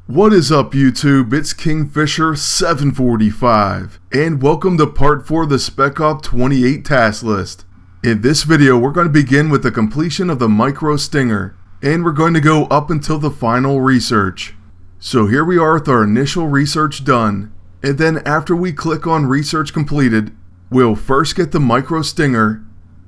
What is up YouTube, it's Kingfisher745 and welcome to part 4 of the Spec Op 28 task list. In this video we're going to begin with the completion of the Micro Stinger and we're going to go up until the final research. So here we are with our initial research done, and then after we click on research completed, we'll first get the Micro Stinger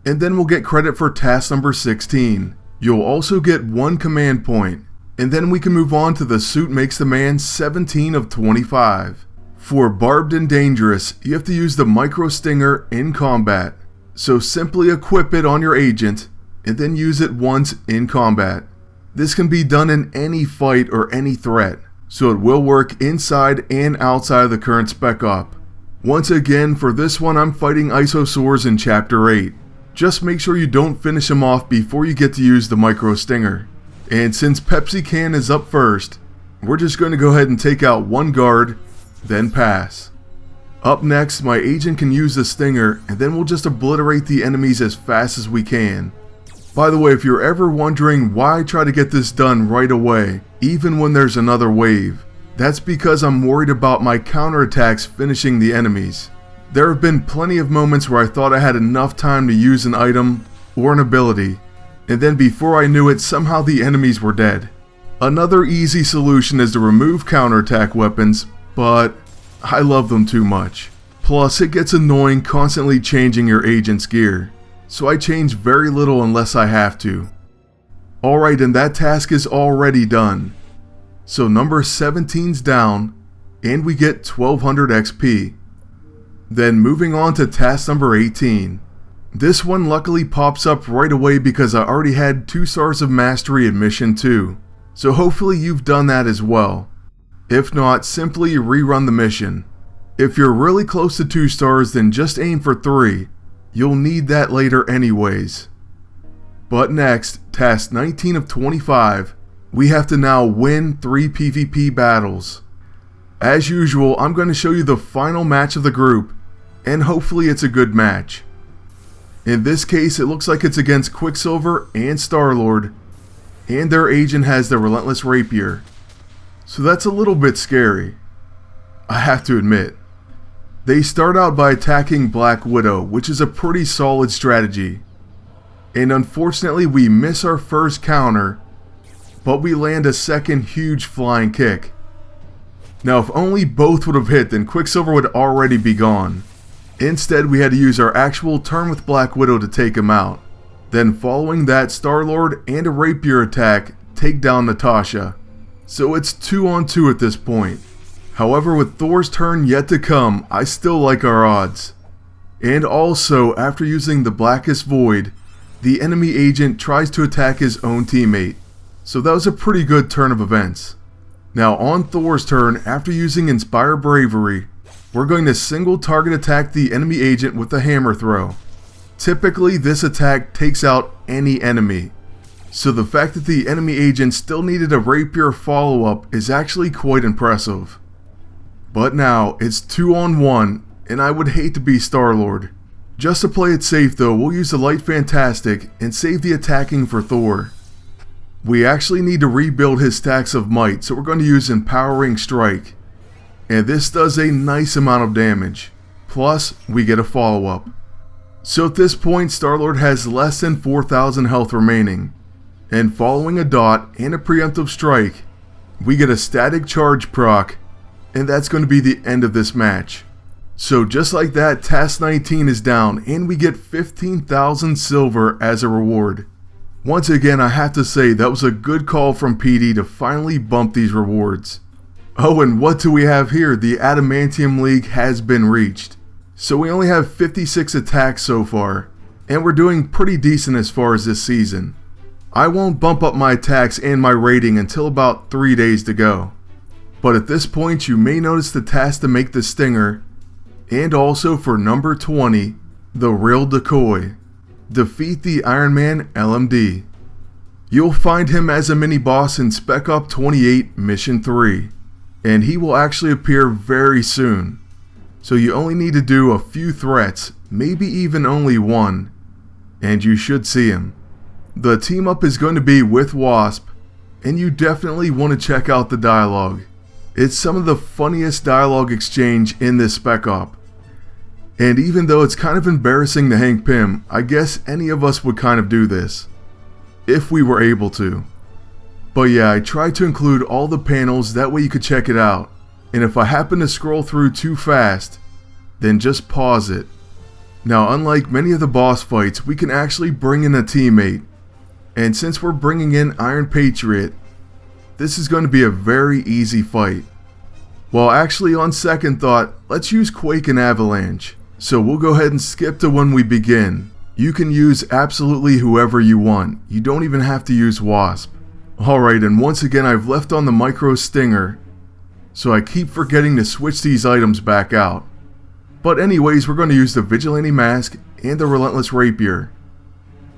and then we'll get credit for task number 16. You'll also get 1 command point. And then we can move on to the Suit Makes the Man 17 of 25. For Barbed and Dangerous, you have to use the Micro Stinger in combat. So simply equip it on your agent, and then use it once in combat. This can be done in any fight or any threat, so it will work inside and outside of the current Spec Op. Once again, for this one I'm fighting Isosaurs in Chapter 8. Just make sure you don't finish him off before you get to use the Micro Stinger. And since Pepsi Can is up first, we're just going to go ahead and take out 1 guard, then pass. Up next, my agent can use the Stinger, and then we'll just obliterate the enemies as fast as we can. By the way, if you're ever wondering why I try to get this done right away, even when there's another wave, that's because I'm worried about my counterattacks finishing the enemies. There have been plenty of moments where I thought I had enough time to use an item or an ability, and then before I knew it, somehow the enemies were dead. Another easy solution is to remove counterattack weapons, but I love them too much. Plus, it gets annoying constantly changing your agent's gear, so I change very little unless I have to. Alright, and that task is already done. So number 17's down, and we get 1200 XP. Then moving on to task number 18. This one luckily pops up right away because I already had 2 stars of mastery in mission 2, so hopefully you've done that as well. If not, simply rerun the mission. If you're really close to 2 stars, then just aim for 3, you'll need that later anyways. But next, task 19 of 25, we have to now win 3 PvP battles. As usual, I'm going to show you the final match of the group, and hopefully it's a good match. In this case, it looks like it's against Quicksilver and Star-Lord, and their agent has the Relentless Rapier. So that's a little bit scary, I have to admit. They start out by attacking Black Widow, which is a pretty solid strategy. And unfortunately we miss our first counter, but we land a second huge flying kick. Now if only both would have hit, then Quicksilver would already be gone. Instead, we had to use our actual turn with Black Widow to take him out. Then following that, Star-Lord and a Rapier attack take down Natasha. So it's 2 on 2 at this point. However, with Thor's turn yet to come, I still like our odds. And also, after using the Blackest Void, the enemy agent tries to attack his own teammate. So that was a pretty good turn of events. Now on Thor's turn, after using Inspire Bravery, we're going to single target attack the enemy agent with a hammer throw. Typically this attack takes out any enemy, so the fact that the enemy agent still needed a rapier follow-up is actually quite impressive. But now it's 2 on 1 and I would hate to be Star-Lord. Just to play it safe though, we'll use the Light Fantastic and save the attacking for Thor. We actually need to rebuild his stacks of might, so we're going to use Empowering Strike. And this does a nice amount of damage. Plus, we get a follow-up. So at this point, Star-Lord has less than 4,000 health remaining. And following a dot and a preemptive strike, we get a static charge proc, and that's going to be the end of this match. So just like that, task 19 is down, and we get 15,000 silver as a reward. Once again, I have to say that was a good call from PD to finally bump these rewards. Oh, and what do we have here? The Adamantium League has been reached. So we only have 56 attacks so far, and we're doing pretty decent as far as this season. I won't bump up my attacks and my rating until about 3 days to go. But at this point you may notice the task to make the Stinger, and also for number 20, the Real Decoy. Defeat the Iron Man LMD. You'll find him as a mini-boss in Spec Op 28 Mission 3. And he will actually appear very soon. So you only need to do a few threats, maybe even only 1, and you should see him. The team up is going to be with Wasp, and you definitely want to check out the dialogue. It's some of the funniest dialogue exchange in this Spec Op. And even though it's kind of embarrassing to Hank Pym, I guess any of us would kind of do this, if we were able to. But yeah, I tried to include all the panels, that way you could check it out. And if I happen to scroll through too fast, then just pause it. Now, unlike many of the boss fights, we can actually bring in a teammate. And since we're bringing in Iron Patriot, this is going to be a very easy fight. Well, actually, on second thought, let's use Quake and Avalanche. So we'll go ahead and skip to when we begin. You can use absolutely whoever you want. You don't even have to use Wasp. Alright, and once again I've left on the Micro Stinger, so I keep forgetting to switch these items back out. But anyways, we're going to use the Vigilante Mask and the Relentless Rapier.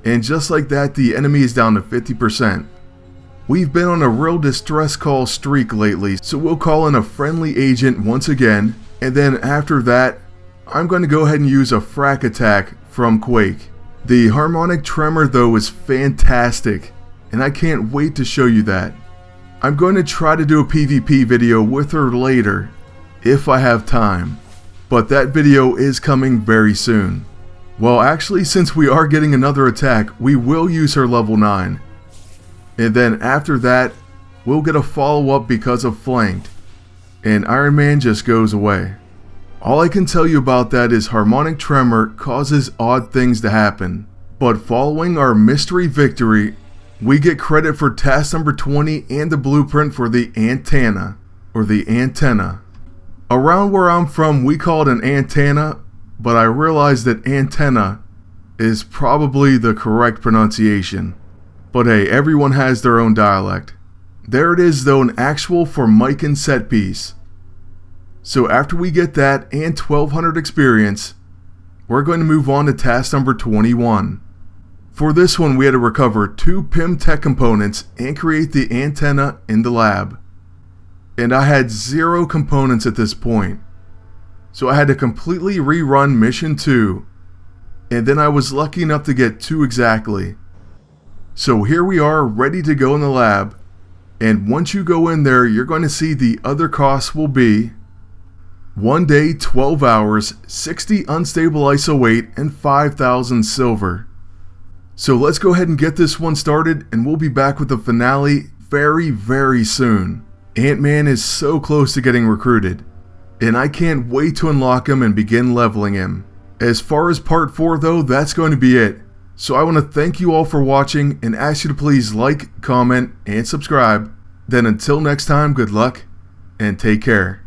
And just like that, the enemy is down to 50%. We've been on a real distress call streak lately, so we'll call in a friendly agent once again, and then after that, I'm going to go ahead and use a frack attack from Quake. The harmonic tremor though is fantastic, and I can't wait to show you that. I'm going to try to do a PvP video with her later, if I have time, but that video is coming very soon. Well, actually, since we are getting another attack, we will use her level 9. And then after that, we'll get a follow-up because of flanked, and Iron Man just goes away. All I can tell you about that is harmonic tremor causes odd things to happen, but following our mystery victory, we get credit for task number 20 and the blueprint for the antenna, or the antenna. Around where I'm from, we call it an antenna, but I realize that antenna is probably the correct pronunciation. But hey, everyone has their own dialect. There it is though, an actual Formican set piece. So after we get that and 1200 experience, we're going to move on to task number 21. For this one, we had to recover 2 PIM tech components and create the antenna in the lab. And I had 0 components at this point, so I had to completely rerun mission 2, and then I was lucky enough to get 2 exactly. So here we are, ready to go in the lab, and once you go in there, you're going to see the other costs will be 1 day, 12 hours, 60 unstable ISO weight, and 5,000 silver. So let's go ahead and get this one started, and we'll be back with the finale very soon. Ant-Man is so close to getting recruited, and I can't wait to unlock him and begin leveling him. As far as part 4 though, that's going to be it. So I want to thank you all for watching and ask you to please like, comment, and subscribe. Then until next time, good luck and take care.